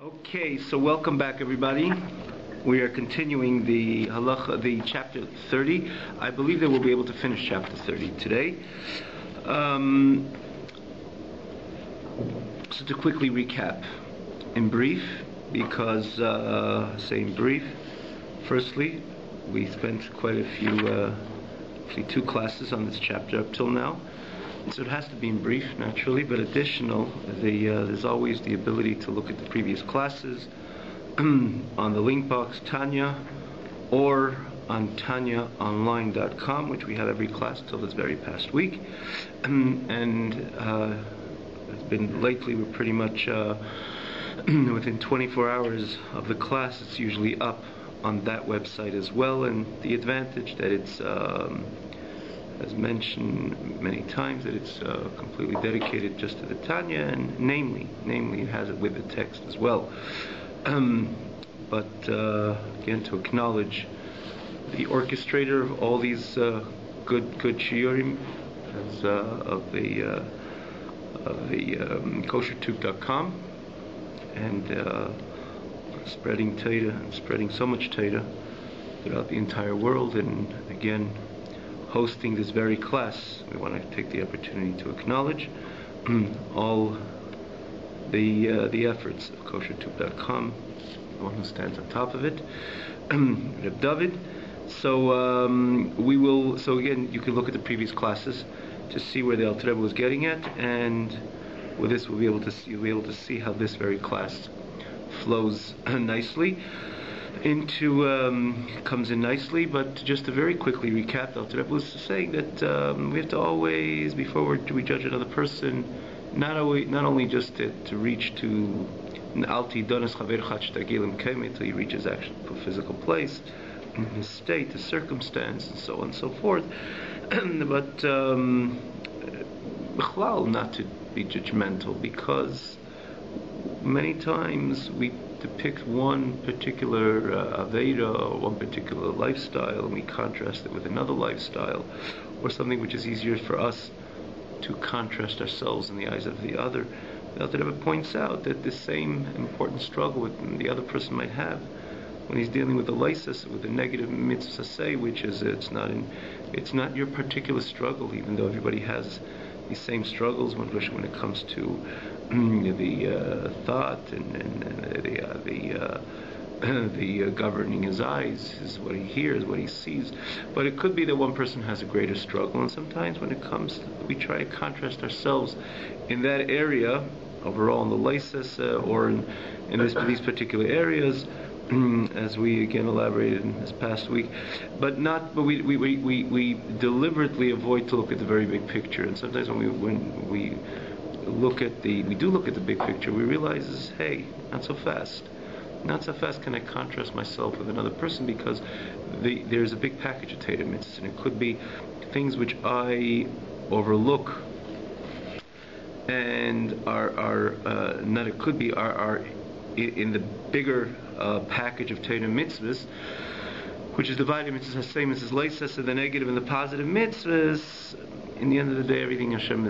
Okay, so welcome back, everybody. We are continuing the halacha, the chapter 30. I believe that we'll be able to finish chapter 30 today. So to quickly recap, in brief, because saying brief, firstly, we spent quite a few, actually 2 classes on this chapter up till now. So it has to be in brief, naturally, but additional, there's always the ability to look at the previous classes on the link box Tanya, or on tanyaonline.com, which we have every class till this very past week. And it's been lately, we're pretty much within 24 hours of the class, it's usually up on that website as well. And the advantage that it's as mentioned many times, that it's completely dedicated just to the Tanya, and namely it has it with the text as well. But again, to acknowledge the orchestrator of all these good shiurim of the koshertube.com, and spreading Torah, and spreading so much Torah throughout the entire world. And again, hosting this very class, we want to take the opportunity to acknowledge all the efforts of koshertube.com, the one who stands on top of it, Reb David. So we will. So again, you can look at the previous classes to see where the Alter Rebbe was getting at, and with this we'll be able to see how this very class flows nicely into comes in nicely. But just to very quickly recap, the Alter Rebbe was saying that we have to always, before we judge another person, not only just to reach to alti donas chaver chach tagilim kemet until he reaches actually a physical place, his state, his circumstance, and so on and so forth, but b'chlal, not to be judgmental, because many times we depict one particular Aveda or one particular lifestyle, and we contrast it with another lifestyle, or something which is easier for us to contrast ourselves in the eyes of the other. The Alter Rebbe points out that the same important struggle with the other person might have when he's dealing with the lysis, with the negative mitzvah say, which is it's not your particular struggle, even though everybody has these same struggles when it comes to the thought and the governing his eyes, is what he hears, what he sees. But it could be that one person has a greater struggle, and sometimes when it comes, we try to contrast ourselves in that area, overall in the lysis, or in these particular areas, as we again elaborated in this past week, but we deliberately avoid to look at the very big picture. And sometimes when we do look at the big picture, we realize, hey, not so fast can I contrast myself with another person, because there's a big package of Torah mitzvahs, and it could be things which I overlook, and are in the bigger package of Torah mitzvahs, which is divided into the same as Leisas, and the negative and the positive mitzvahs. In the end of the day, everything Hashem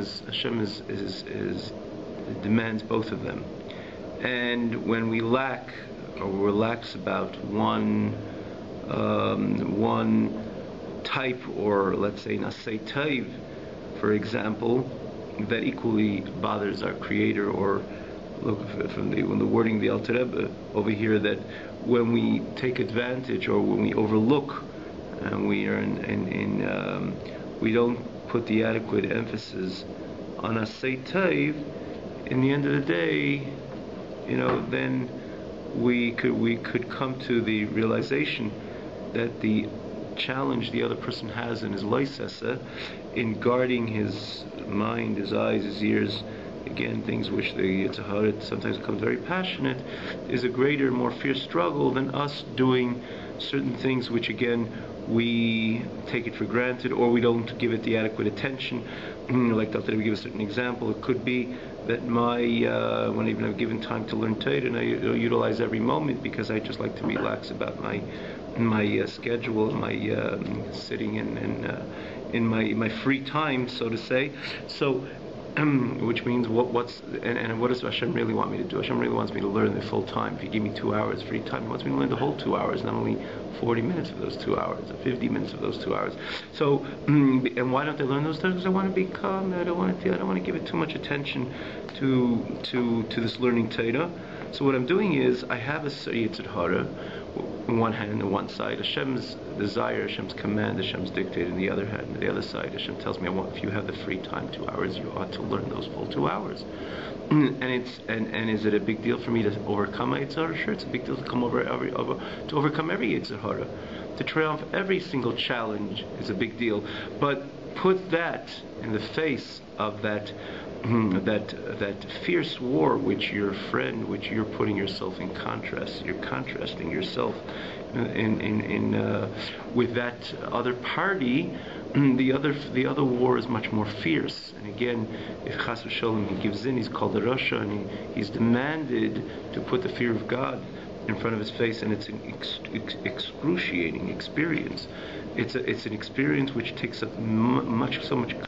demands both of them. And when we lack or relax about one type, or let's say nasei taiv, for example, that equally bothers our Creator. Or look from the wording of the Alter Rebbe over here, that when we take advantage, or when we overlook, and we are we don't put the adequate emphasis on asay taiv, in the end of the day, then we could come to the realization that the challenge the other person has in his leisesa, in guarding his mind, his eyes, his ears, again, things which the Aharon sometimes becomes very passionate, is a greater, more fierce struggle than us doing certain things which, again, we take it for granted, or we don't give it the adequate attention. Like Dr. We give a certain example. It could be that when I even have given time to learn Torah, and I utilize every moment, because I just like to be lax about my schedule, my sitting in my free time, so to say. So which means what's and what does Hashem really want me to do? Hashem really wants me to learn the full time. If He gave me 2 hours free time, He wants me to learn the whole 2 hours, not only 40 minutes of those 2 hours, or 50 minutes of those 2 hours. So, and why don't I learn those things? Because I want to be calm. I don't want to give it too much attention to this learning Torah. So what I'm doing is I have a Yitzhak Hara on one hand, on one side, Hashem's desire, Hashem's command, Hashem's dictate, on the other hand, on the other side, Hashem tells me, if you have the free time, 2 hours, you ought to learn those full 2 hours. And is it a big deal for me to overcome my Yitzhak Hara? Sure, it's a big deal to to overcome every Yitzhak Hara. To triumph every single challenge is a big deal. But put that in the face of that fierce war, which you're putting yourself in contrast. You're contrasting yourself with that other party. The other war is much more fierce. And again, if Chas v'Sholem he gives in, he's called a Rasha, and he's demanded to put the fear of God in front of his face, and it's an excruciating experience. It's an experience which takes up so much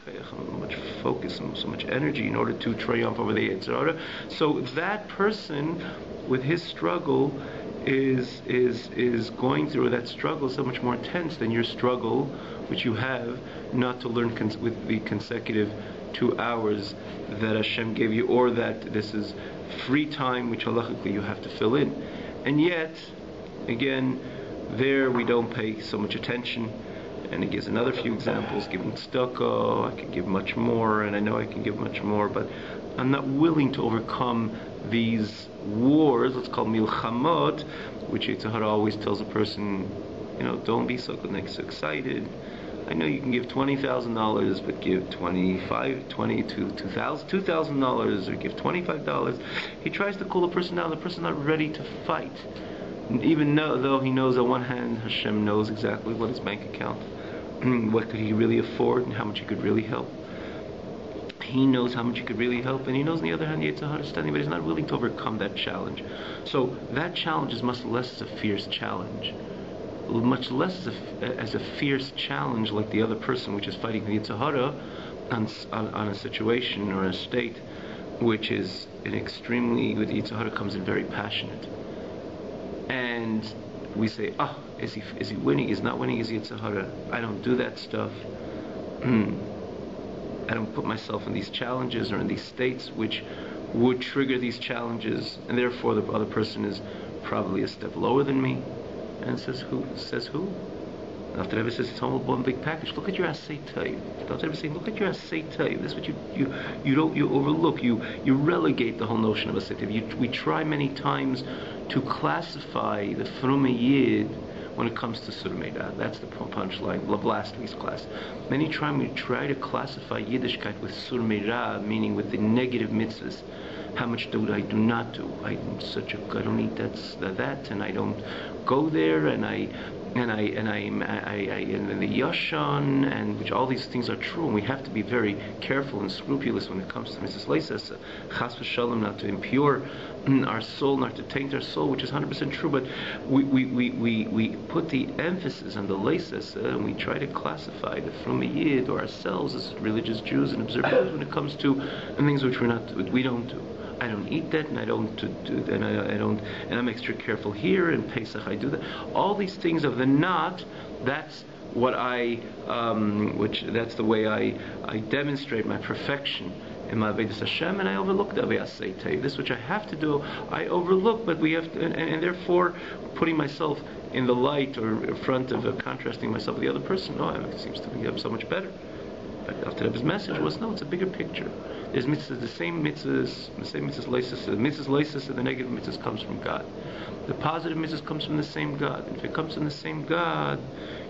focus and so much energy in order to triumph over the Yetzer Hara. So that person, with his struggle, is going through that struggle so much more intense than your struggle, which you have not to learn with the consecutive 2 hours that Hashem gave you, or that this is free time which halachically you have to fill in. And yet, again, there we don't pay so much attention. And he gives another few examples, giving tzedakah. I can give much more, and I know I can give much more, but I'm not willing to overcome these wars, let's call milchamot, which Yetzer Hara always tells a person, don't be so excited. I know you can give $20,000, but give $2,000, or give $25. He tries to cool the person down. The person's not ready to fight. Even though he knows on one hand, Hashem knows exactly what his bank account, what could he really afford, and how much he could really help. He knows how much he could really help, and he knows on the other hand, Yetzer Hara is standing, but he's not willing to overcome that challenge. So that challenge is much less as a fierce challenge, much less as a fierce challenge like the other person, which is fighting the Yetzer Hara on a situation or a state which is with the Yetzer Hara comes in very passionate. And we say, is he winning? He's not winning his Yetzer Hara. I don't do that stuff. I don't put myself in these challenges or in these states which would trigger these challenges, and therefore the other person is probably a step lower than me. And says who? After Rebbe says it's all one big package. Look at your Asay Taiv. After Rebbe saying, look at your Asay Taiv. This is what you overlook. You relegate the whole notion of Asay Taiv. We try many times to classify the Frume Yid when it comes to Sur Meirah. That's the punchline of last week's class. Many times we try to classify Yiddishkeit with Sur Meirah, meaning with the negative mitzvahs. How much do I do not do? I don't eat that, and I don't go there, and the yashan, and which all these things are true, and we have to be very careful and scrupulous when it comes to Mrs. Leisas, chas v'shalom, not to impure our soul, not to taint our soul, which is 100% true. But we put the emphasis on the Leisas, and we try to classify the Frume Yid or ourselves as religious Jews and observers when it comes to things which we don't do. I don't eat that, and I don't do, and and I'm extra careful here. In Pesach, I do that. All these things of the not. That's what that's the way I demonstrate my perfection in my Avodas Hashem, and I overlook the Asay Taiv. This which I have to do, I overlook, but we have to, and therefore putting myself in the light or in front of contrasting myself with the other person. No, it seems to be so much better. But after his message was, no, it's a bigger picture. There's mitzvahs, the same mitzvahs loises. The mitzvahs loises and the negative mitzvahs comes from God. The positive mitzvahs comes from the same God. And if it comes from the same God,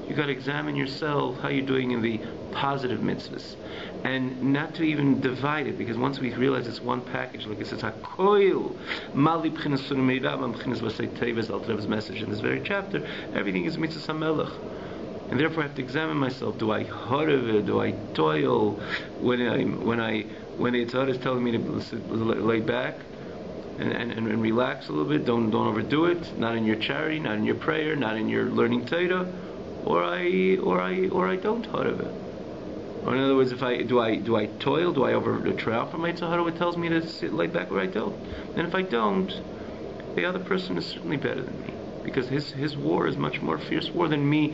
you got to examine yourself how you're doing in the positive mitzvahs, and not to even divide it, because once we realize it's one package, like it says, Hakoil Mali B'chinas Sur Meirah B'chinas V'asay Taiv, as Alter message in this very chapter, everything is mitzvahs hamelech. And therefore I have to examine myself. Do I harve? Do I toil? When the Yetzer Hara is telling me to lay back and relax a little bit, don't overdo it. Not in your charity, not in your prayer, not in your learning Torah, or I don't harve. Or in other words, if I toil, do I over triumph from my tzahara? It tells me to sit lay back where I don't. And if I don't, the other person is certainly better than me, because his war is much more fierce war than me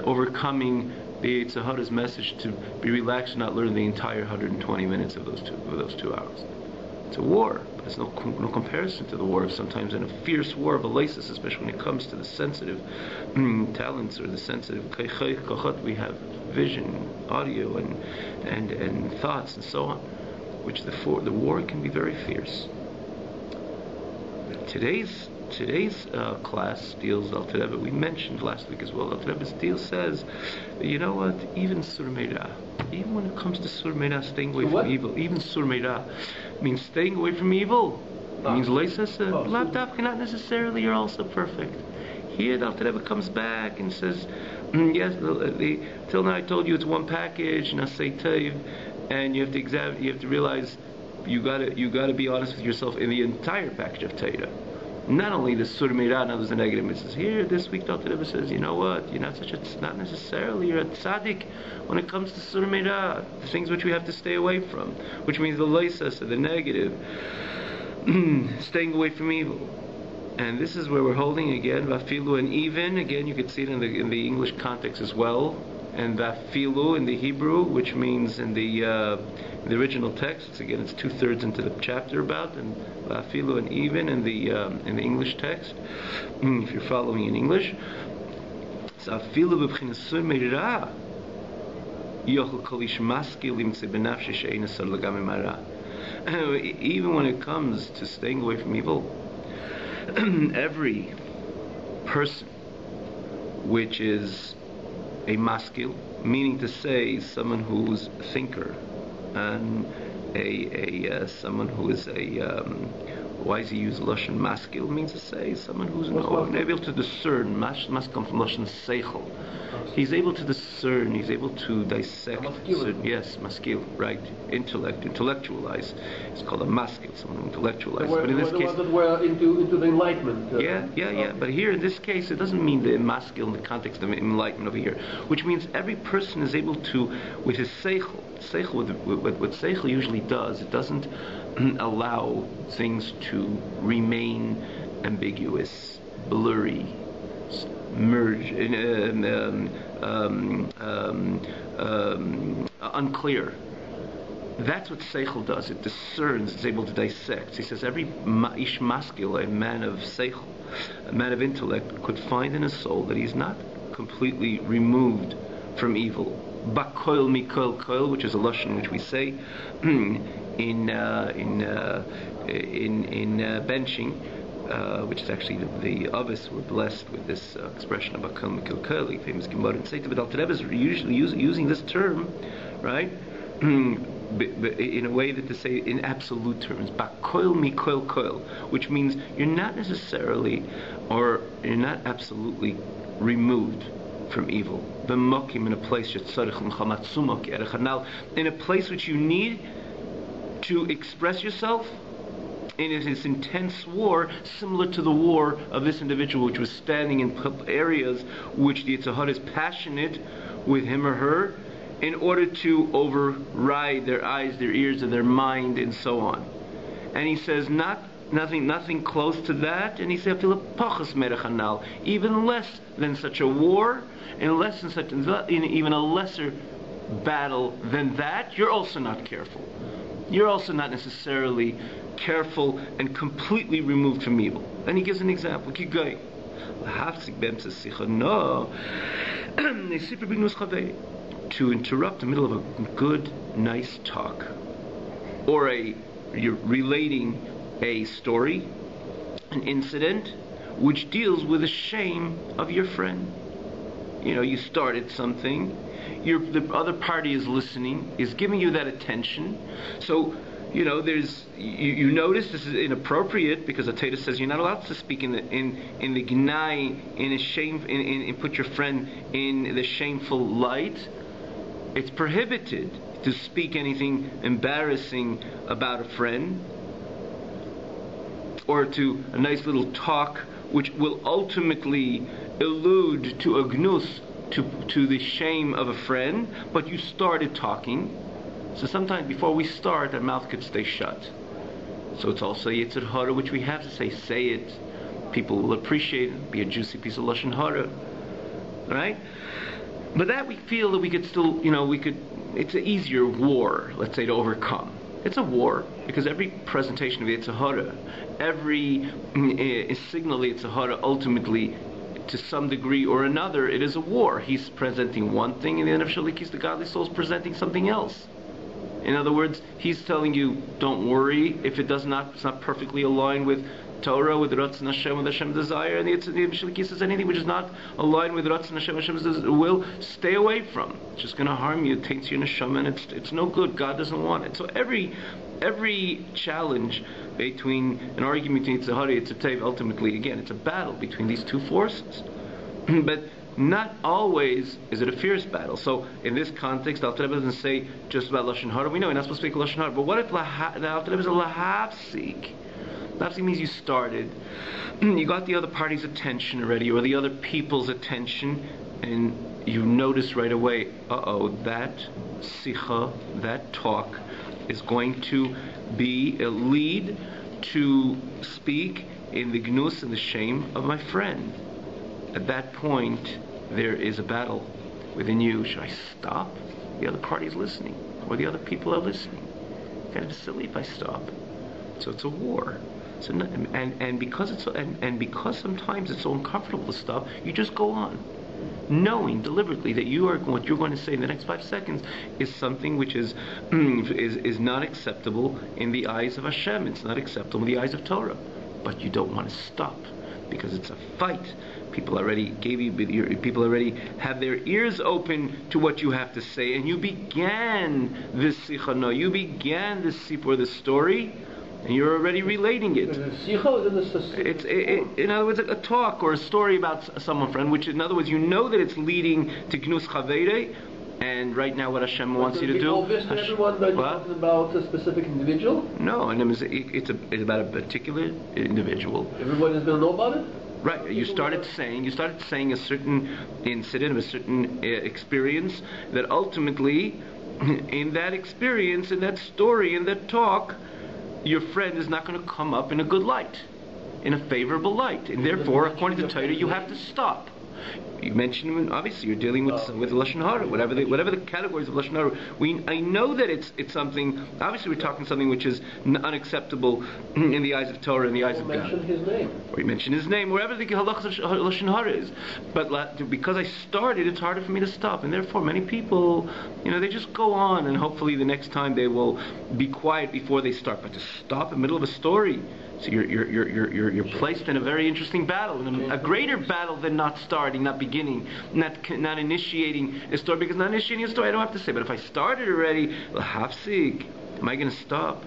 overcoming the tzahara's message to be relaxed and not learn the entire 120 minutes of those 2 hours. It's a war, but it's no comparison to the war of sometimes in a fierce war of elasis, especially when it comes to the sensitive talents or the sensitive kochot. We have vision, audio, and thoughts and so on, which the war can be very fierce. Today's class deals, Alter Rebbe, we mentioned last week as well, Alter Rebbe's deal says, you know what, even Sur Meirah, even when it comes to Sur Meirah, staying away from evil, even Sur Meirah means staying away from evil. It means Leisas, not necessarily you're also perfect. Here the Alter Rebbe comes back and says, yes, till now I told you it's one package, Nasei Teiv, and you have to realize you gotta be honest with yourself in the entire package of Torah. Not only the Sur Meirah, now there's the negative mitzvahs. Here, this week, the Alter Rebbe says, you know what? You're not necessarily, you're a tzaddik when it comes to Sur Meirah, the things which we have to stay away from, which means the leisas, the negative, staying away from evil. And this is where we're holding again, vafilu, and even, again, you can see it in the English context as well, and vafilu in the Hebrew, which means in the original text, it's 2/3 into the chapter about, and vafilu and even in the English text, if you're following in English. So vafilu b'bchinas sur meirah yochel kol ish maskil limtzeh b'nafshe she'ein asar l'gam mara. Even when it comes to staying away from evil, every person which is a maskil, meaning to say someone who's a thinker, and someone who is why does he use lashon maskil? Means to say someone who's able to discern. Mas comes from lashon seichel. He's able to discern. He's able to dissect. Yes, maskil, right? Intellectualize. It's called a maskil, someone who intellectualizes. But in this case, that were into the enlightenment. Yeah. But here in this case, it doesn't mean the maskil in the context of enlightenment over here, which means every person is able to, with his seichel. What seichel usually does, it doesn't allow things to remain ambiguous, blurry, merge, unclear. That's what seichel does. It discerns. It's able to dissect. He says every ish maskil, a man of seichel, a man of intellect, could find in his soul that he's not completely removed from evil. Bakoil mikoil koil, which is a lashon which we say in benching, which is actually the Avis were blessed with this expression of bakoil mikoil koil, famous Gemara and Seitiv. But Alter Rebbe is usually using this term, right, in a way that to say in absolute terms, bakoil mikoil koil, which means you're not necessarily, or you're not absolutely removed from evil. B'mokim, in a place in a place which you need to express yourself in this intense war, similar to the war of this individual, which was standing in areas which the Yitzhahar is passionate with him or her, in order to override their eyes, their ears, and their mind, and so on. And he says, nothing close to that. And he said, even less than such a war, and less than such, in even a lesser battle than that, you're also not careful. You're also not necessarily careful and completely removed from evil. And he gives an example. Keep going. To interrupt the middle of a good, nice talk, or you're relating a story, an incident, which deals with the shame of your friend. You started something, the other party is listening, is giving you that attention. So, you notice this is inappropriate because the Torah says you're not allowed to speak in the gnai, in a shame, in put your friend in the shameful light. It's prohibited to speak anything embarrassing about a friend, or to a nice little talk which will ultimately allude to a gnus to the shame of a friend, but you started talking. So sometimes before we start, our mouth could stay shut. So it's also Yetzer Hara, which we have to say it. People will appreciate it. Be a juicy piece of Lashon Hara, right? But that we feel that we could still, it's an easier war, let's say, to overcome. It's a war, because every presentation of Yetzer Hara, every signal of Yetzer Hara, ultimately, to some degree or another, it is a war. He's presenting one thing, and the Nefesh Halikis, the godly soul, is presenting something else. In other words, he's telling you, don't worry if it's not perfectly aligned with Torah, with Ratzon Hashem, with Hashem's desire, and the Nefesh Halikis says anything which is not aligned with Ratzon Hashem, Hashem's will, stay away from. It's just going to harm you. It taints your neshama, and it's no good. God doesn't want it. So every challenge between an argument between Yetzer Hara and Yetzer Tov, ultimately, again, it's a battle between these two forces. But not always is it a fierce battle. So in this context, Alter Rebbe doesn't say just about Lashon Hara. We know we're not supposed to speak Lashon Hara. But what if the Alter Rebbe is a lahavsik? Lahavsik means you started, you got the other party's attention already, or the other people's attention, and you notice right away, that sicha, that talk, is going to be a lead to speak in the gnus and the shame of my friend. At that point, there is a battle within you. Should I stop? The other party is listening, or the other people are listening. It's kind of silly if I stop. So it's a war. So because sometimes it's so uncomfortable to stop, you just go on, knowing deliberately that what you're going to say in the next 5 seconds is something which is not acceptable in the eyes of Hashem. It's not acceptable in the eyes of Torah. But you don't want to stop, because it's a fight. People already have their ears open to what you have to say, and you began this sicha. You began this sipur, this story, and you're already relating it. It's in other words, a talk or a story about someone, friend. Which, in other words, you know that it's leading to gnus chavere. And right now, what Hashem wants you to do. Obvious to everyone that you're talking about a specific individual? No, and it's about a particular individual. Everyone is going to know about it? Right. You started saying a certain incident, a certain experience, that ultimately, in that experience, in that story, in that talk, your friend is not going to come up in a good light, in a favorable light, and therefore, according to Torah, you have to stop. You mentioned, obviously, you're dealing with Lashon Hara, whatever the categories of Lashon Hara. I know that it's something. Obviously, we're talking something which is unacceptable in the eyes of Torah, in the eyes of God. Mention his name. Or you mention his name, wherever the halachas of Lashon Hara is. But because I started, it's harder for me to stop, and therefore, many people, they just go on, and hopefully, the next time they will be quiet before they start. But to stop in the middle of a story. So you're placed in a very interesting battle, a greater battle than not starting, not beginning, not initiating a story. Because not initiating a story, I don't have to say. But if I started already, hafsik, am I going to stop?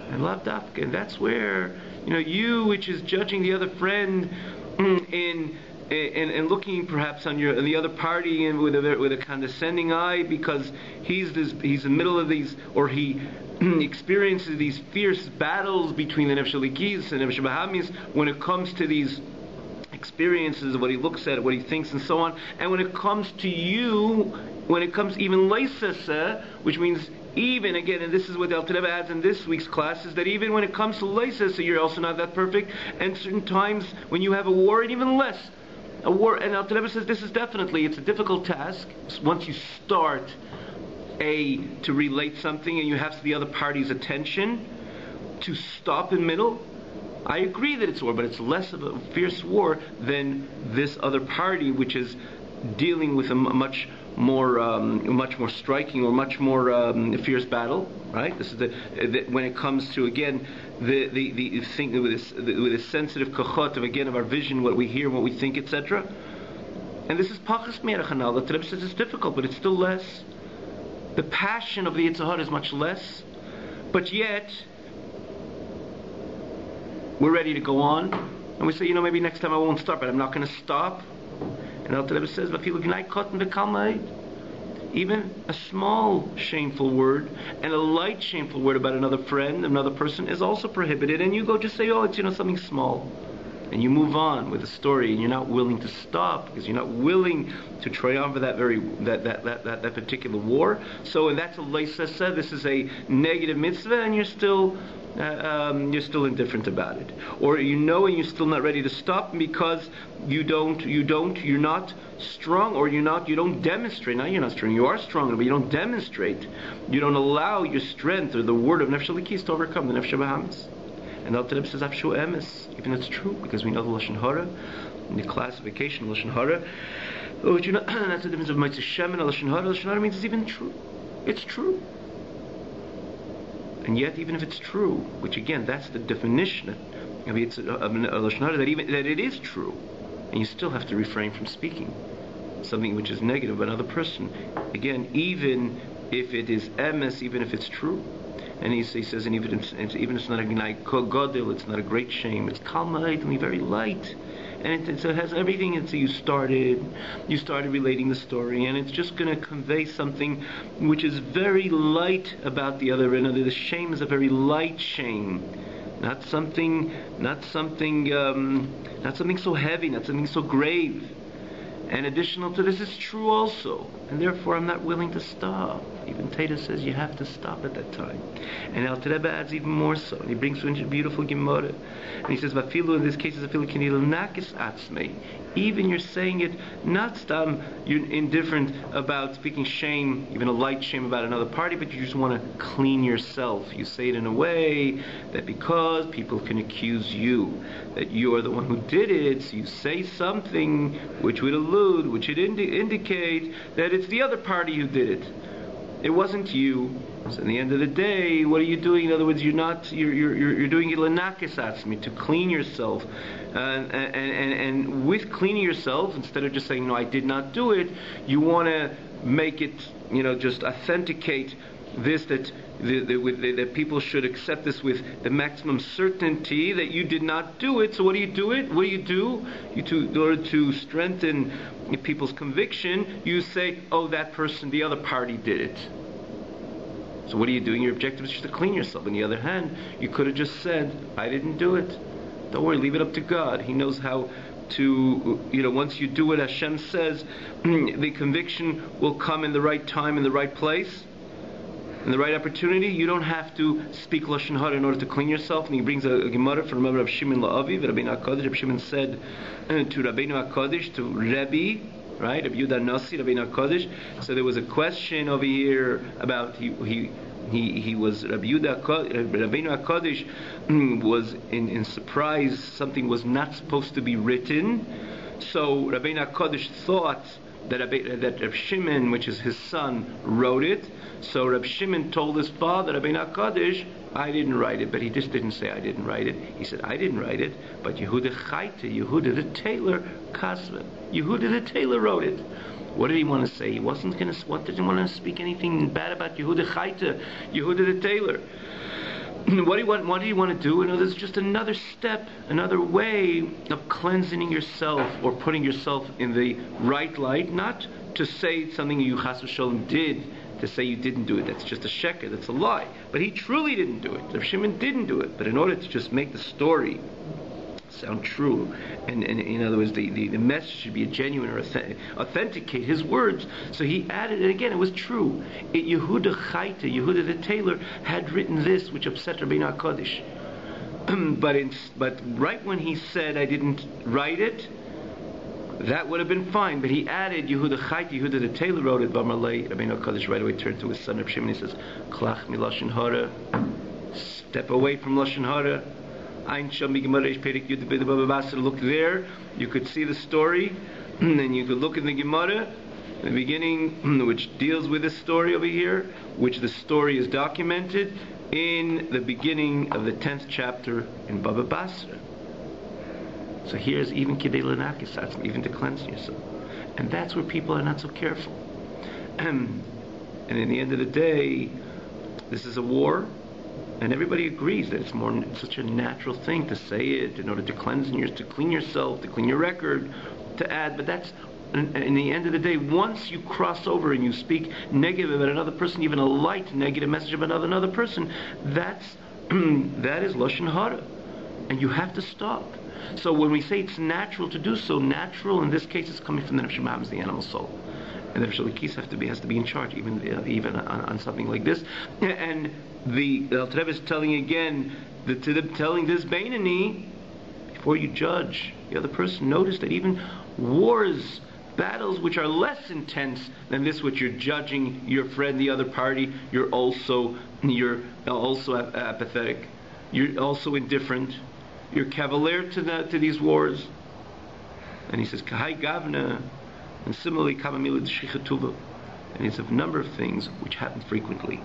And lavdafka, and that's where you, which is judging the other friend and looking perhaps on the other party and with a condescending eye, because he's in the middle of these, or he experiences these fierce battles between the Nefesh Halikis and Nefesh Bahamis when it comes to these experiences of what he looks at, what he thinks, and so on. And when it comes to you, when it comes even leisasa, which means even, again, and this is what the Alter Rebbe adds in this week's class, is that even when it comes to leisasa, you're also not that perfect. And certain times when you have a war, and even less. A war, and Alter Rebbe says it's a difficult task once you start to relate something and you have the other party's attention, to stop in middle. I agree that it's war, but it's less of a fierce war than this other party, which is dealing with a much more striking or much more fierce battle. Right? This is when it comes to, again, the thing with this sensitive kochot of our vision, what we hear, what we think, etc. And this is pachas me'erachanal. The Rebbe says it's difficult, but it's still less. The passion of the Yetzer Hara is much less, but yet we're ready to go on, and we say, maybe next time I won't stop, but I'm not going to stop. And Alter Rebbe says, even a small shameful word and a light shameful word about another friend, another person, is also prohibited. And you go just say, it's something small. and you move on with the story, and you're not willing to stop because you're not willing to triumph that particular war. So, and that's a leisasa. This is a negative mitzvah, and you're still indifferent about it, or and you're still not ready to stop because you're not strong, or you don't demonstrate. Now you're not strong. You are strong, but you don't demonstrate. You don't allow your strength or the word of nefesh alikis to overcome the nefesh bahamis. And the Alter Rebbe says afshu emes, even it's true, because we know the lashon hara, the classification of lashon hara. Oh, that's the difference of mitzvah shem and lashon hara. Lashon hara means it's even true. It's true. And yet, even if it's true, which again, that's the definition. I mean, it's a lashon hara that it is true, and you still have to refrain from speaking something which is negative about another person. Again, even if it is emes, even if it's true. And he says, and even it's not a godil, it's not a great shame. It's kalma'itli, very light, and it has everything. And so you started relating the story, and it's just going to convey something which is very light about the other. And the shame is a very light shame, not something so heavy, not something so grave. And additional to this is true also, and therefore I'm not willing to stop. Even Teda says you have to stop at that time. And Alter Rebbe adds even more so, and he brings to a beautiful Gemara, and he says, "Vafilu in this case is afilu kinil nakis atzmei." Even you're saying it not stam, you're indifferent about speaking shame, even a light shame about another party, but you just want to clean yourself. You say it in a way that because people can accuse you that you are the one who did it, so you say something which would indicate that it's the other party who did it. It wasn't you. So at the end of the day, what are you doing? In other words, you're doing it lenakis atzmi, to clean yourself, and with cleaning yourself, instead of just saying no, I did not do it, you want to make it, just authenticate this, that people should accept this with the maximum certainty that you did not do it. So what do you do? In order to strengthen people's conviction, you say, oh, that person, the other party did it. So what are you doing? Your objective is just to clean yourself. On the other hand, you could have just said, I didn't do it. Don't worry, leave it up to God. He knows how to, once you do what Hashem says, the conviction will come in the right time, in the right place, in the right opportunity. You don't have to speak lashon hara in order to clean yourself. And he brings a Gemara from Rabbi Shimon La'aviv, Rabbeinu HaKadosh. Rabbi Shimon said to Rabbeinu HaKadosh, to Rabbi, right, Rabbi Yudah Nasi, Rabbeinu HaKadosh. So there was a question over here about he was Rabbeinu HaKadosh was in surprise. Something was not supposed to be written. So Rabbeinu HaKadosh thought that Reb Shimon, which is his son, wrote it. So Reb Shimon told his father, Rabbeinu HaKadosh, I didn't write it, but he just didn't say I didn't write it. He said, I didn't write it, but Yehuda Yehuda the tailor, Kasva, Yehuda the tailor wrote it. What did he want to say? He didn't want to speak anything bad about Yehuda Yehuda the tailor. What did he want to do? There's just another step, another way of cleansing yourself or putting yourself in the right light, not to say something you chas v'sholem did, to say you didn't do it. That's just a sheker, that's a lie. But he truly didn't do it. Rav Shimon didn't do it. But in order to just make the story sound true, and in other words, the message should be a genuine or authenticate his words. So he added, and again, it was true. Yehuda Yehuda the tailor, had written this, which upset Rabbeinu HaKadosh. But right when he said, I didn't write it, that would have been fine. But he added, Yehuda Yehuda the tailor wrote it. B'Amalei, Rabbeinu HaKadosh right away turned to his son Reb Shimon. He says, Klach mi lashon hara, step away from lashon hara. Look there, you could see the story, and then you could look in the Gemara, the beginning, which deals with this story over here, which the story is documented in the beginning of the 10th chapter in Baba Basra. So here's even Kidei Lenakis, even to cleanse yourself. And that's where people are not so careful. And in the end of the day, this is a war. And everybody agrees that it's such a natural thing to say it in order to cleanse to clean yourself, to clean your record, to add. But that's, in the end of the day, once you cross over and you speak negative about another person, even a light negative message about another person, that is lashon hara, and you have to stop. So when we say it's natural to do so, natural in this case is coming from the Nefesh Ma'am, the animal soul. And the Nefesh has to be in charge, even on something like this. And the Alter Rebbe is telling again, telling this Beinani, before you judge the other person, notice that even wars, battles which are less intense than this which you're judging your friend, the other party, you're also apathetic, you're also indifferent, you're cavalier to these wars. And he says kahai gavna, and similarly kamamila d'shichatula, and it's a number of things which happen frequently.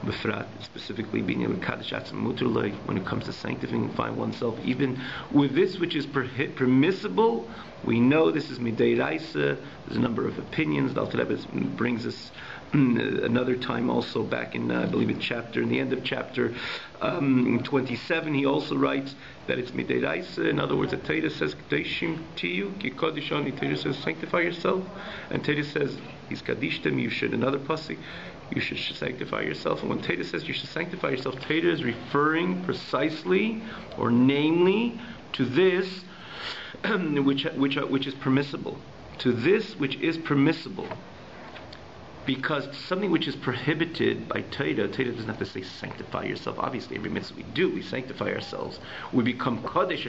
Befrat, specifically being able to kaddish atzma muter, when it comes to sanctifying oneself, even with this which is permissible. We know this is midei raisa. There's a number of opinions. The Alter Rebbe brings us another time also back in I believe in the end of chapter 27. He also writes that it's midei raisa. In other words, the Torah says kadeshim tiyu ki kadishani. Torah says sanctify yourself, and Torah says he's kadishtem. You should. Another pasuk, you should sanctify yourself. And when Torah says you should sanctify yourself, Torah is referring precisely or namely to this which is permissible. To this which is permissible. Because something which is prohibited by Torah doesn't have to say sanctify yourself. Obviously, every mitzvah we do, we sanctify ourselves. We become kodesh,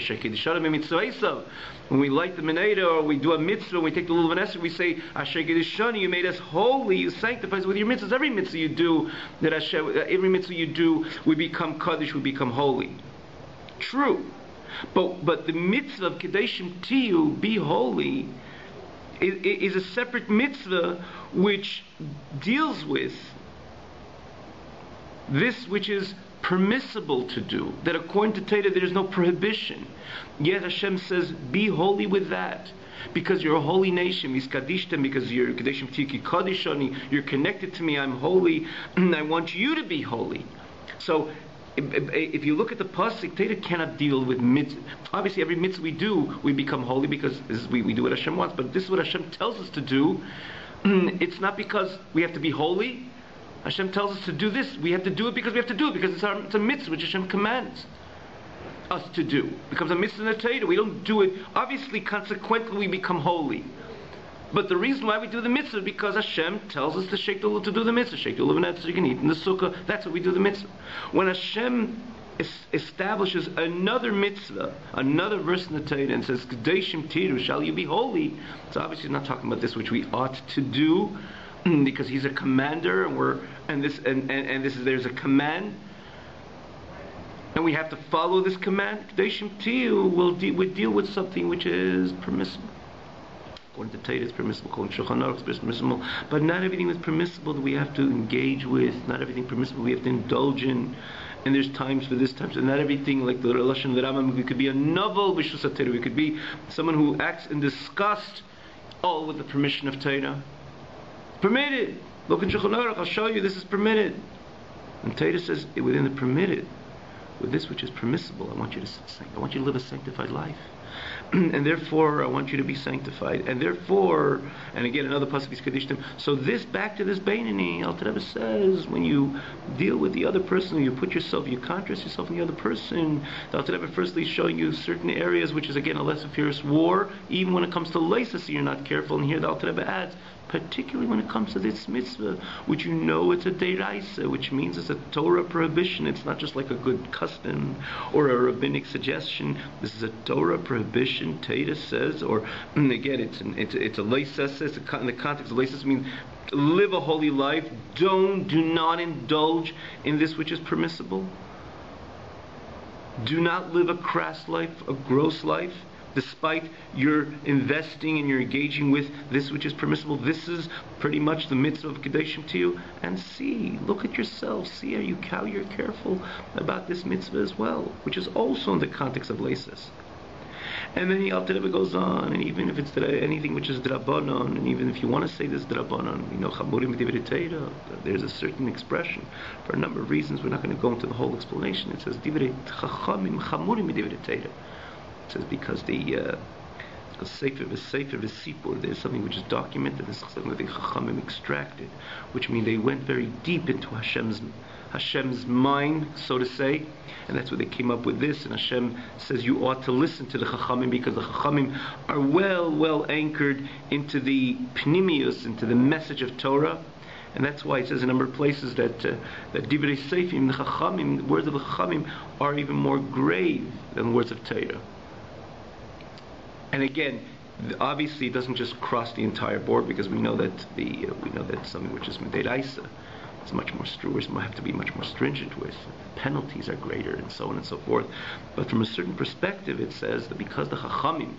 when we light the menorah, or we do a mitzvah, we take the lulav and we say, Asher Gedishani, you made us holy, you sanctify us with your mitzvahs. Every mitzvah you do, every mitzvah you do, we become kodesh, we become holy. True. But the mitzvah of Kedeshim Tiyu, be holy, is a separate mitzvah which deals with this which is permissible to do. That according to Torah there is no prohibition. Yet Hashem says, be holy with that. Because you're a holy nation, because you're Kedeshim Tiyu Kadishani, you're connected to me, I'm holy, and I want you to be holy. So if you look at the pasuk, Torah cannot deal with mitzvah. Obviously, every mitzvah we do, we become holy because we do what Hashem wants. But this is what Hashem tells us to do. It's not because we have to be holy. Hashem tells us to do this. We have to do it because we have to do it because it's a mitzvah which Hashem commands us to do. It becomes a mitzvah in the Torah. We don't do it. Obviously, consequently, we become holy. But the reason why we do the mitzvah is because Hashem tells us to shake the lulav, to do the mitzvah. Shake the lulav so you can eat in the sukkah. That's what we do the mitzvah. When Hashem establishes another mitzvah, another verse in the Torah, and says, Kedeshim tiru, shall you be holy? So obviously not talking about this which we ought to do, because He's a commander, and there's a command, and we have to follow this command. Kedeshim tiru will deal with something which is permissible. According to Torah, it's permissible. According to Shulchan Aruch, it's permissible. But not everything is permissible that we have to engage with. Not everything permissible we have to indulge in. And there's times for this, times for not everything. Like the Lashon the Rambam, we could be a novel b'shus Torah. We could be someone who acts in disgust, all with the permission of Torah. Permitted. Look in Shulchan Aruch. I'll show you. This is permitted. And Torah says within the permitted, with this which is permissible, I want you to live a sanctified life. And therefore, I want you to be sanctified. And therefore, and again, another pasuk is kadishtim. So this, back to this Beinani, Alter Rebbe says, when you deal with the other person, you contrast yourself in the other person. The Alter Rebbe firstly is showing you certain areas, which is again a less fierce war. Even when it comes to leisus, you're not careful. And here the Alter Rebbe adds, particularly when it comes to this mitzvah, which you know it's a deiraisa, which means it's a Torah prohibition. It's not just like a good custom or a rabbinic suggestion. This is a Torah prohibition. Torah says, or again, it's a leisus. In the context of leisus means live a holy life. Do not indulge in this which is permissible. Do not live a crass life, a gross life. Despite your investing and you're engaging with this which is permissible, this is pretty much the mitzvah of Kedeshim Tiyu. And look at yourself, see how you're careful about this mitzvah as well, which is also in the context of leisus. And then the Alter Rebbe goes on, and even if it's anything which is drabanon, and even if you want to say this drabanon, chamurim divrei Torah, there's a certain expression for a number of reasons. We're not going to go into the whole explanation. It says divrei chachamim chamurim divrei Torah. It says because sefer v'sipur, there's something which is documented, there's something that the Chachamim extracted, which means they went very deep into Hashem's Hashem's mind, so to say. And that's where they came up with this. And Hashem says you ought to listen to the Chachamim, because the Chachamim are well anchored into the Pnimius, into the message of Torah. And that's why it says in a number of places that Divrei Seifim, the Chachamim, the words of the Chachamim, are even more grave than words of Torah. And again, obviously it doesn't just cross the entire board, because we know that something which is Mederaisa is much more have to be much more stringent with. Penalties are greater, and so on and so forth. But from a certain perspective, it says that because the Chachamim,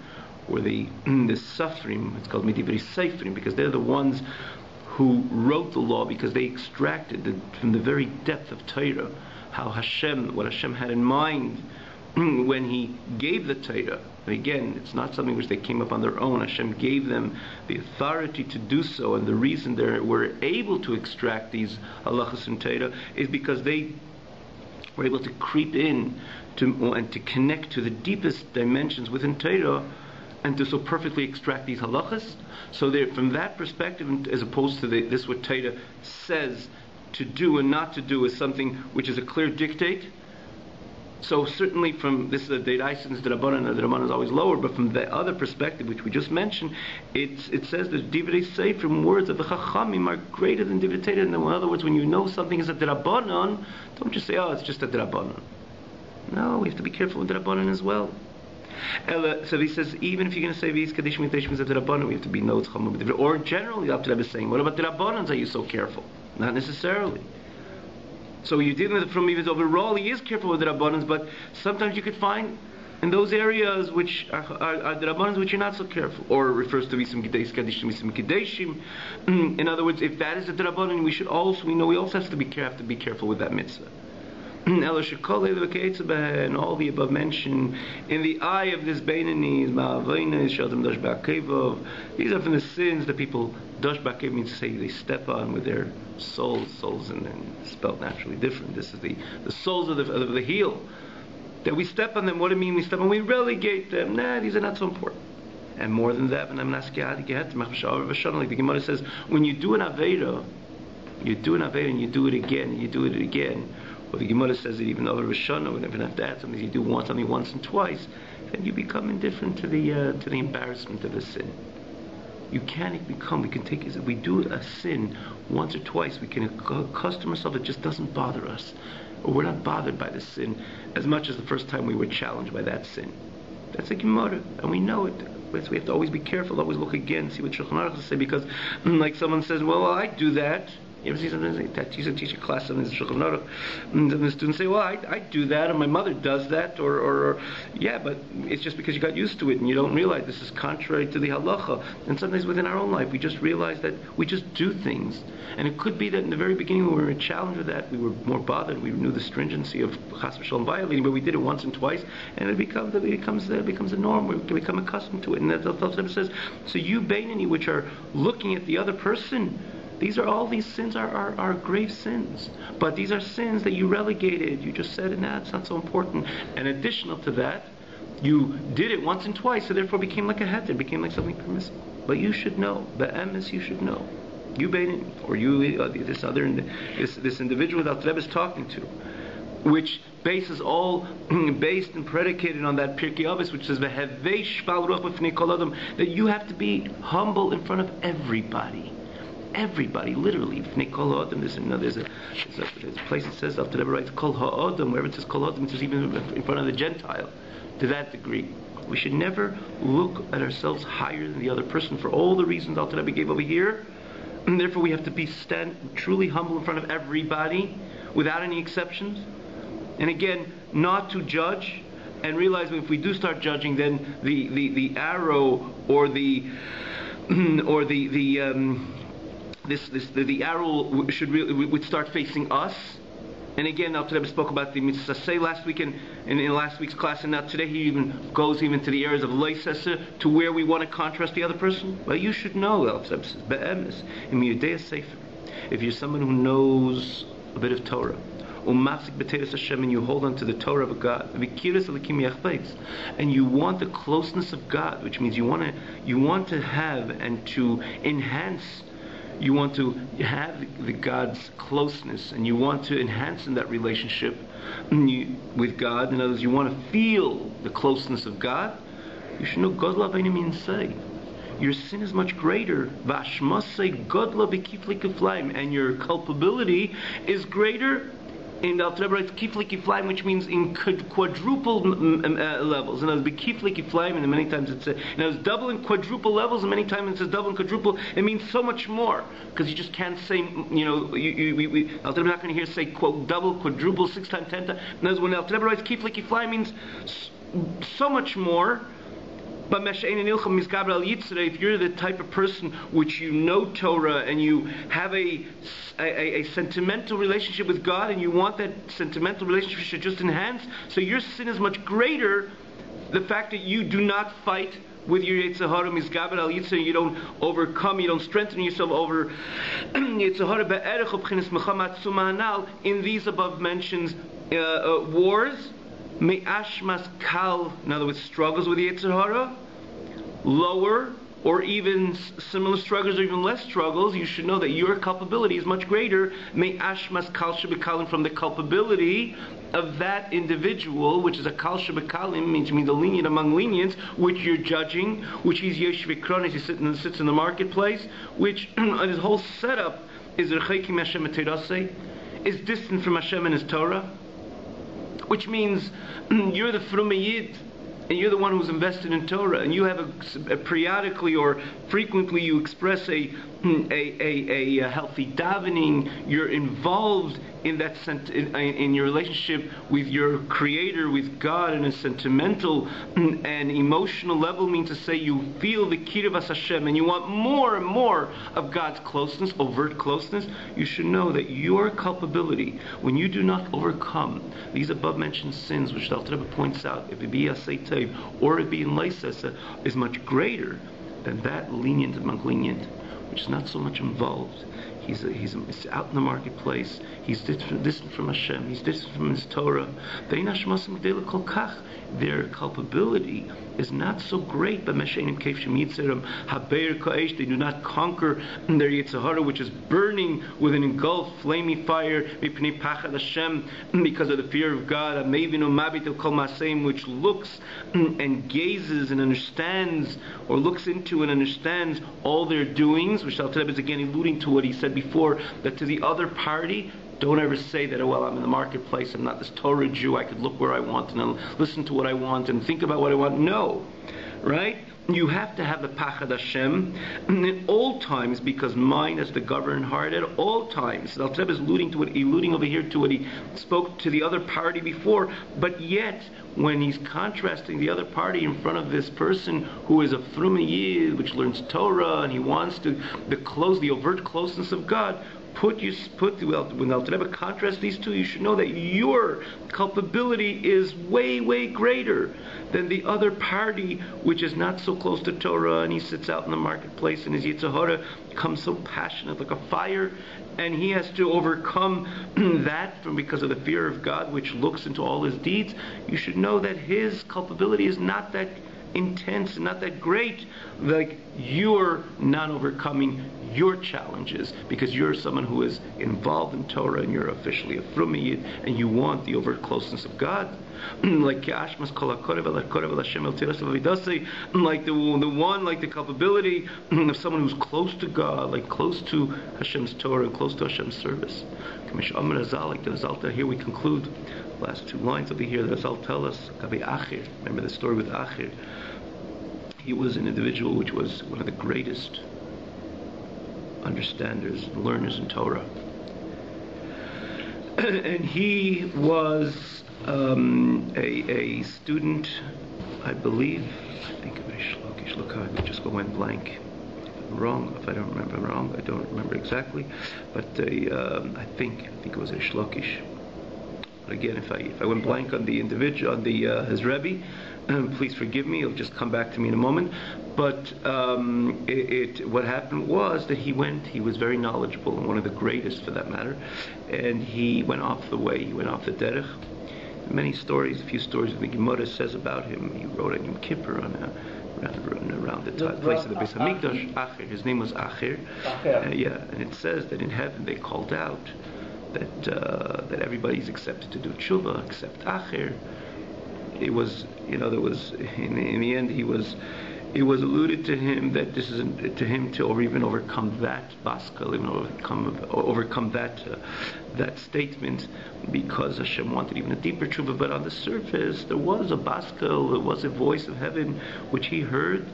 or the Safrim, it's called Divrei Seifrim, because they're the ones who wrote the law, because they extracted from the very depth of Torah what Hashem had in mind when He gave the Torah. And again, it's not something which they came up on their own. Hashem gave them the authority to do so, and the reason they were able to extract these halachas from Torah is because they were able to creep in and to connect to the deepest dimensions within Torah, and to so perfectly extract these halachas. So from that perspective, as opposed to this what Torah says to do and not to do is something which is a clear dictate. So certainly from this, the Deraisa and the Rabbanan is always lower, but from the other perspective which we just mentioned, it says that Divrei Seifrim, words of the Chachamim, are greater than Divrei Torah. In other words, when you know something is a Rabbanan, don't just say, oh, it's just a Rabbanan. No, we have to be careful with the Rabbanan as well. So he says, even if you're going to say these Kadishim Yiteshim is a Rabbanan, we have to be notes Chamam. Or generally, up to Rebbe saying, what about the Rabbanans? Are you so careful? Not necessarily. So you're dealing with it from even overall, he is careful with the Rabbanans, but sometimes you could find in those areas which are the Rabbanans which you're not so careful, or refers to Visam Kadishim, Visam Kadeshim. In other words, if that is a Rabbanan, we also have to be careful with that mitzvah. And all the above mentioned in the eye of this Beinani, these are from the sins that people Dosh Ba'akev means to say they step on with their soles, and then spelled naturally different. This is the soles of the heel. That we step on them. What do you mean we step on? We relegate them. Nah, these are not so important. And more than that, like the Gemara says, when you do an Aveda, and you do it again, and you do it again. Or the Gemara says that even over Rishonah, and even after that, something you do something once and twice, then you become indifferent to the embarrassment of the sin. You can become. We can take it. If we do a sin once or twice, we can accustom ourselves. It just doesn't bother us, or we're not bothered by the sin as much as the first time we were challenged by that sin. That's a Gemara, and we know it. So we have to always be careful. Always look again, see what Shulchan Aruch say, because like someone says, well, I do that. You ever see something that teach a class something in Shulchan Aruch, and the students say, well, I do that, and my mother does that, or yeah, but it's just because you got used to it, and you don't realize this is contrary to the halacha. And sometimes within our own life, we just realize that we just do things, and it could be that in the very beginning when we were challenged with that, we were more bothered. We knew the stringency of chas v'shalom violating, but we did it once and twice, and it becomes a norm. We can become accustomed to it, and that's what the Rebbe says. So you Beinani, which are looking at the other person. These sins are grave sins. But these are sins that you relegated. You just said, nah, it's not so important. And additional to that, you did it once and twice, so therefore it became like a heter, it became like something permissible. But you should know, be'emes, you should know. You Beinani, or you, this individual that Rebbe is talking to, which bases all based and predicated on that Pirkei Avos, which says that you have to be humble in front of everybody. Everybody, literally. There's a place that says, after the Rebbe writes Kol Ha'odam, wherever it says Kol Ha'odam, it says even in front of the Gentile. To that degree, we should never look at ourselves higher than the other person for all the reasons Alter Rebbe gave over here. And therefore, we have to stand truly humble in front of everybody, without any exceptions. And again, not to judge, and realize if we do start judging, then the arrow or the arrow would start facing us. And again, Alter Rebbe spoke about the mitzvah say last week in last week's class, and now today he even goes to the areas of loisesa, to where we want to contrast the other person. Well, you should know, Alter Rebbe says, be'emes, im yudei sefer. If you're someone who knows a bit of Torah, and you hold on to the Torah of God, and you want the closeness of God, which means you want to have and to enhance you want to have the God's closeness, and you want to enhance in that relationship with God. In other words, you want to feel the closeness of God. You should know God love any means say. Your sin is much greater, and your culpability is greater in the Alter Rebbe writes kifli kiflaim, which means in quadruple levels. And as be kifli kiflaim, and many times it says, now it's double and quadruple levels, and many times it says double and quadruple. It means so much more, because you just can't say, Alter Rebbe not going to hear say quote double, quadruple, 6 times, 10 times. And when Alter Rebbe writes kifli kiflaim, means so much more. But if you're the type of person which you know Torah and you have a sentimental relationship with God, and you want that sentimental relationship to just enhance, so your sin is much greater. The fact that you do not fight with your Yetzer Hara Mizgaber Al Yitzhak, you don't overcome, you don't strengthen yourself over Yetzer Hara Be'erech B'chinas Mechamat Sumanal in these above mentioned wars. Me'ashmas kal, in other words, struggles with the Yetzer Hara, lower or even similar struggles or even less struggles, you should know that your culpability is much greater. Me'ashmas kal shebekalim, from the culpability of that individual, which is a kal shebekalim, means the lenient among lenients, which you're judging, which he's yeshiv kronis, he sits in the marketplace, which his whole setup is rechekim Hashem eterasei, is distant from Hashem and His Torah. Which means you're the Frume Yid, and you're the one who's invested in Torah, and you have a periodically or frequently you express a healthy davening. You're involved in that in your relationship with your Creator, with God, in a sentimental and emotional level. Means to say you feel the Kiruvas Hashem, and you want more and more of God's closeness, overt closeness. You should know that your culpability, when you do not overcome these above mentioned sins, which the Alter Rebbe points out, if it be Asay Tev or it be in Leisesa, is much greater than that lenient among lenient, which is not so much involved. He's out in the marketplace. He's distant from Hashem. He's distant from His Torah. Their culpability is not so great. They do not conquer their Yetzer Hara, which is burning with an engulfed, flaming fire, because of the fear of God, which looks and gazes and understands, or looks into and understands all their doings, which Alter Rebbe is again alluding to what he said before, that to the other party, don't ever say that, well, I'm in the marketplace, I'm not this Torah Jew, I could look where I want and I'll listen to what I want and think about what I want. No, right? You have to have the Pachad Hashem in all times, because mind is the governing heart at all times. The Alter Rebbe is alluding over here to what he spoke to the other party before, but yet when he's contrasting the other party in front of this person who is a Frume Yid, which learns Torah, and he wants the overt closeness of God, when the Alter Rebbe contrasts these two, you should know that your culpability is way, way greater than the other party, which is not so close to Torah, and he sits out in the marketplace, and his Yetzer Hara comes so passionate like a fire, and he has to overcome that because of the fear of God, which looks into all his deeds. You should know that his culpability is not that intense and not that great, like you're not overcoming your challenges, because you're someone who is involved in Torah, and you're officially a Frume Yid, and you want the overt closeness of God. Like the culpability of someone who's close to God, like close to Hashem's Torah and close to Hashem's service. Like the Rizal, here we conclude. Last 2 lines over here, the Rizal tell us, remember the story with Achir. He was an individual which was one of the greatest understanders and learners in Torah. And he was a student, I think of Shlokish Lokad, I just went blank. Wrong, if I don't remember wrong, I don't remember exactly, but I think it was a Shlokish. But again, if I went blank on the individual, on his Rebbe, please forgive me. It'll just come back to me in a moment. But what happened was that he was very knowledgeable, and one of the greatest for that matter, and he went off the way. He went off the derech. Many stories, a few stories the Gemara says about him. He wrote on Yom Kippur around the place of the Beis Hamikdash. Acher. His name was Acher. Yeah, and it says that in heaven they called out that everybody's accepted to do tshuva except Acher. It was, there was in the end it was alluded to him that this is to him to even overcome that baskel, even overcome that statement, because Hashem wanted even a deeper tshuva. But on the surface, there was a baskel, there was a voice of heaven which he heard,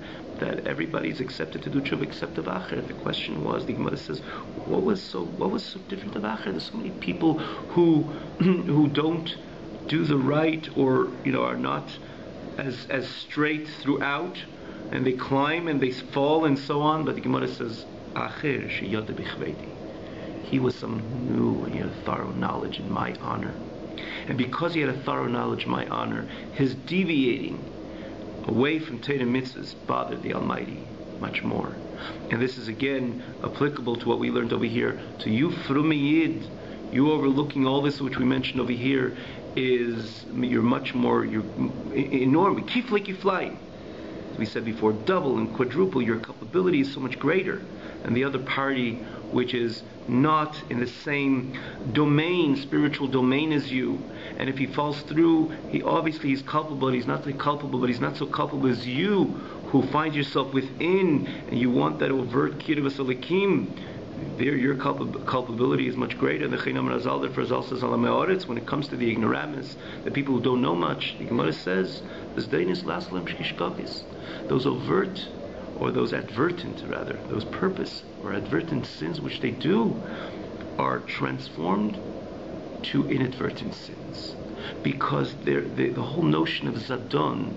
that everybody's accepted to do tshuva except of Acher. The question was, the Gemara says, what was so different of Acher? There's so many people who don't do the right, or are not as straight throughout, and they climb and they fall and so on. But the Gemara says, Acher sheyada b'chvedi. He was someone who knew, and he had a thorough knowledge in my honor. And because he had a thorough knowledge in my honor, his deviating away from Torah mitzvahs bothered the Almighty much more. And this is again applicable to what we learned over here. To you, frume yid, you overlooking all this which we mentioned over here, you're enormous. Kiflei kiflaim. As we said before, double and quadruple. Your culpability is so much greater. And the other party, which is not in the same spiritual domain as you, and if he falls through, he's culpable. He's not so culpable, but he's not so culpable as you, who find yourself within, and you want that overt kirvas alikim. There, your culpability is much greater. The Chaninah Razal, therefore, Zal says, when it comes to the ignoramus, the people who don't know much, the Gemara says, those overt, or those advertent, rather, those purpose or advertent sins which they do, are transformed to inadvertent sins, because the whole notion of zadon,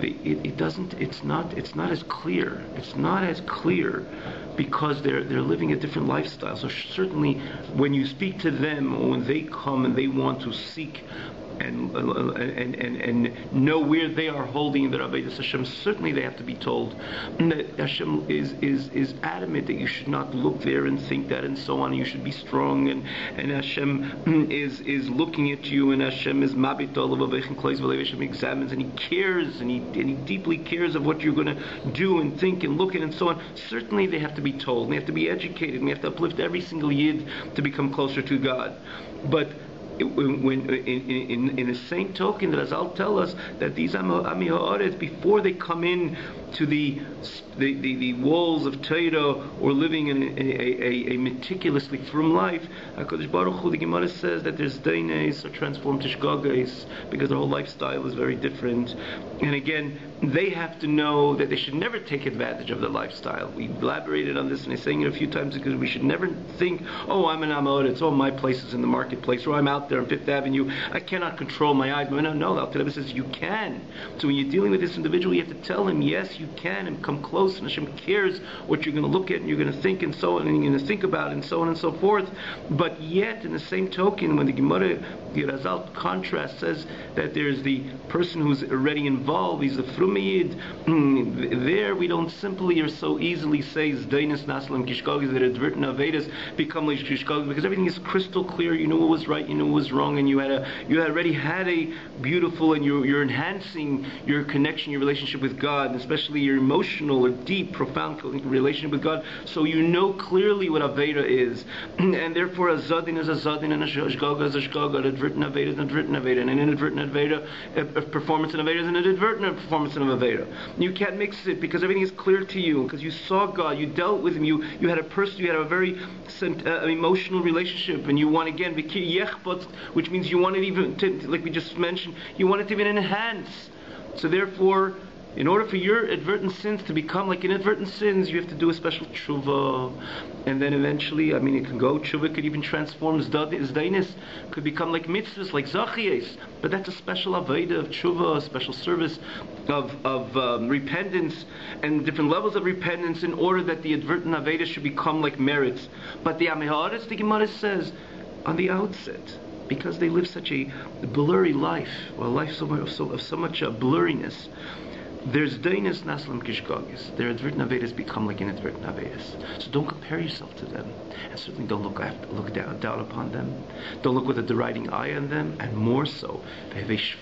it's not as clear. It's not as clear because they're living a different lifestyle. So certainly, when you speak to them, or when they come and they want to seek and know where they are holding their Avodas Hashem, certainly they have to be told that Hashem is adamant that you should not look there and think that and so on. You should be strong, and Hashem is looking at you, and Hashem is mabit olav and Hashem examines, and He cares, and He deeply cares of what you're going to do and think and look at and so on. Certainly they have to be told, and they have to be educated, and we have to uplift every single yid to become closer to God. But when in the same token, that Azal tell us that these Ami Ha'aretz, before they come in to the walls of Torah, or living in a meticulously frum life, HaKadosh Baruch Hu, the Gemara says that there's daines are transformed to shgagais, because their whole lifestyle is very different. And again, they have to know that they should never take advantage of their lifestyle. We elaborated on this, and I'm saying it a few times, because we should never think, oh, I'm an Amoritz, oh, my place is in the marketplace, or I'm out there on Fifth Avenue, I cannot control my eyes. No, Al Rebbe says you can. So when you're dealing with this individual, you have to tell him, yes, you can, and come close, and Hashem cares what you're going to look at, and you're going to think, and so on, and you're going to think about, and so on and so forth. But yet, in the same token, when the Gemara, the Razal contrast, says that there's the person who's already involved, he's the Frumiyid, there we don't simply or so easily say Zdainis Naslam Kishkogis, that advertent Avedas become like Kishkogis, because everything is crystal clear. You knew what was right, you knew what was wrong, and you already had a beautiful, and you're enhancing your connection, your relationship with God, and especially your emotional or deep, profound relationship with God. So you know clearly what Aveda is, and therefore a Zadin is a Zadin, and a Shgaga is a Shgaga, an advertent Aveda is an advertent Aveda, and an inadvertent Aveda, a performance in Aveda is an inadvertent performance in Aveda. You can't mix it, because everything is clear to you, because you saw God, you dealt with Him, you had a person, you had a very emotional relationship, and you want, again, which means you want it even to, like we just mentioned, you want it to even enhance. So therefore, in order for your advertent sins to become like inadvertent sins, you have to do a special tshuva, and then eventually, it can go, tshuva could even transform zdainis, could become like mitzvahs, like zachiyes, but that's a special avodah of tshuva, a special service of repentance, and different levels of repentance, in order that the advertent avodah should become like merits. But the Ami Ha'aretz, the Gemara says, on the outset, because they live such a blurry life, or a life of so much blurriness, there's dainas naslam kishgagis. Their advertent avedas become like inadvertent avedas. So don't compare yourself to them, and certainly don't look down upon them. Don't look with a deriding eye on them, and more so, you should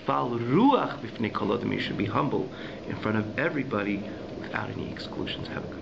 be humble in front of everybody without any exclusions. Have a good